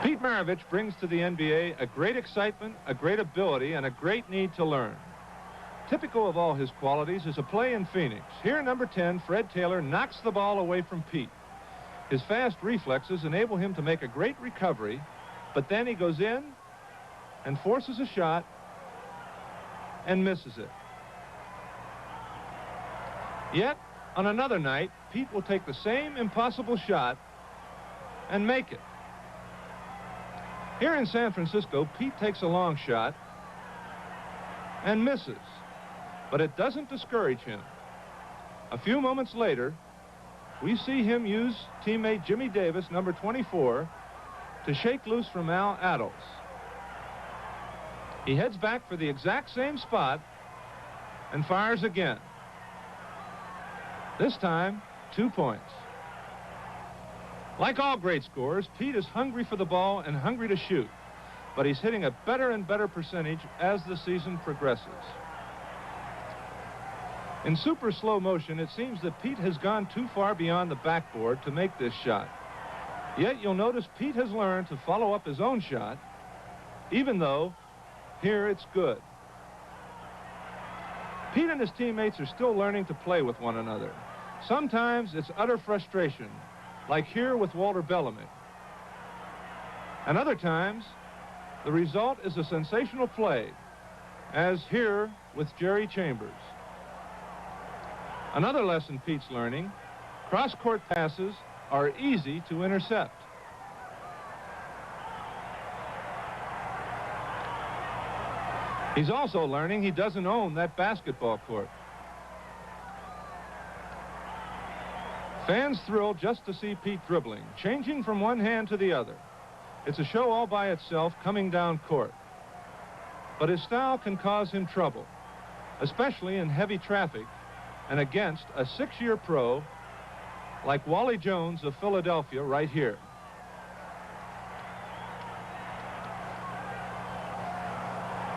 Pete Maravich brings to the NBA a great excitement, a great ability, and a great need to learn. Typical of all his qualities is a play in Phoenix. Here, number 10, Fred Taylor, knocks the ball away from Pete. His fast reflexes enable him to make a great recovery, but then he goes in and forces a shot and misses it. Yet, on another night, Pete will take the same impossible shot and make it. Here in San Francisco, Pete takes a long shot and misses, but it doesn't discourage him. A few moments later, we see him use teammate Jimmy Davis, number 24, to shake loose from Al Addles. He heads back for the exact same spot and fires again. This time, 2 points. Like all great scorers, Pete is hungry for the ball and hungry to shoot, but he's hitting a better and better percentage as the season progresses. In super slow motion, it seems that Pete has gone too far beyond the backboard to make this shot. Yet you'll notice Pete has learned to follow up his own shot, even though here it's good. Pete and his teammates are still learning to play with one another. Sometimes it's utter frustration, like here with Walter Bellamy. And other times, the result is a sensational play, as here with Jerry Chambers. Another lesson Pete's learning, cross-court passes are easy to intercept. He's also learning he doesn't own that basketball court. Fans thrill just to see Pete dribbling, changing from one hand to the other. It's a show all by itself coming down court. But his style can cause him trouble, especially in heavy traffic and against a 6-year pro like Wally Jones of Philadelphia right here.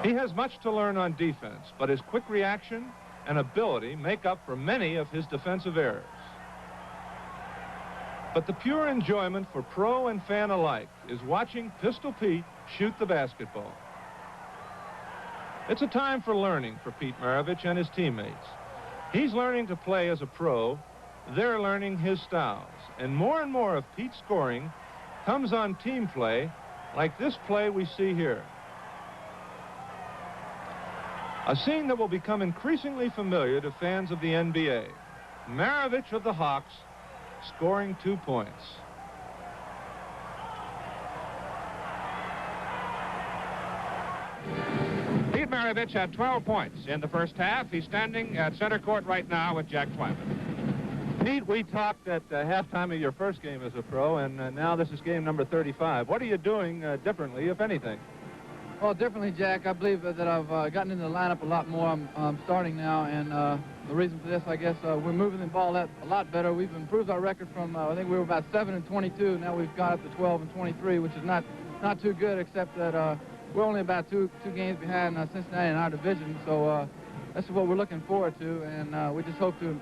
He has much to learn on defense, but his quick reaction and ability make up for many of his defensive errors. But the pure enjoyment for pro and fan alike is watching Pistol Pete shoot the basketball. It's a time for learning for Pete Maravich and his teammates. He's learning to play as a pro. They're learning his styles. And more of Pete's scoring comes on team play like this play we see here. A scene that will become increasingly familiar to fans of the NBA. Maravich of the Hawks scoring 2 points. Pete Maravich had 12 points in the first half. He's standing at center court right now with Jack Twyman. Pete, we talked at halftime of your first game as a pro, and now this is game number 35. What are you doing differently, if anything? Well, differently, Jack, I believe that I've gotten into the lineup a lot more. I'm starting now, and the reason for this, I guess, we're moving the ball a lot better. We've improved our record from, I think we were about 7-22. Now we've got up to 12-23, which is not too good, except that we're only about two games behind Cincinnati in our division. So that's what we're looking forward to, and we just hope to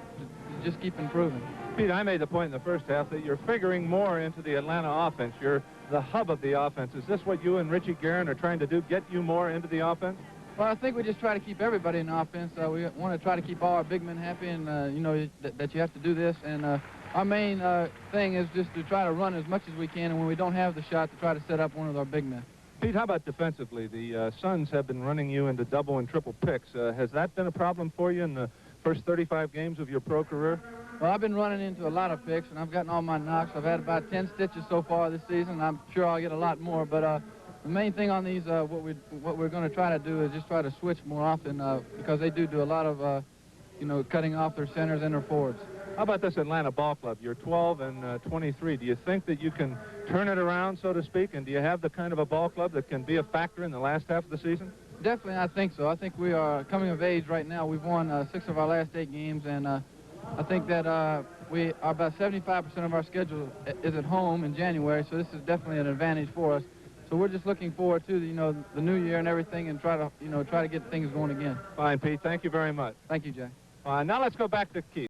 just keep improving. Pete, I made the point in the first half that you're figuring more into the Atlanta offense. You're the hub of the offense. Is this what you and Richie Guerin are trying to do, get you more into the offense? Well, I think we just try to keep everybody in the offense. We want to try to keep all our big men happy, and you know that you have to do this. And our main thing is just to try to run as much as we can, and when we don't have the shot, to try to set up one of our big men. Pete, how about defensively? The Suns have been running you into double and triple picks. Has that been a problem for you in the first 35 games of your pro career? Well, I've been running into a lot of picks, and I've gotten all my knocks. I've had about 10 stitches so far this season. I'm sure I'll get a lot more, but the main thing on these, what we're going to try to do is just try to switch more often because they do a lot of, you know, cutting off their centers and their forwards. How about this Atlanta ball club? You're 12 and 23. Do you think that you can turn it around, so to speak, and do you have the kind of a ball club that can be a factor in the last half of the season? Definitely, I think so. I think we are coming of age right now. We've won 6 of our last 8 games, and I think that we are about 75% of our schedule is at home in January, so this is definitely an advantage for us. So we're just looking forward to, you know, the new year and everything, and try to get things going again. Fine, Pete. Thank you very much. Thank you, Jay. Now let's go back to Keith.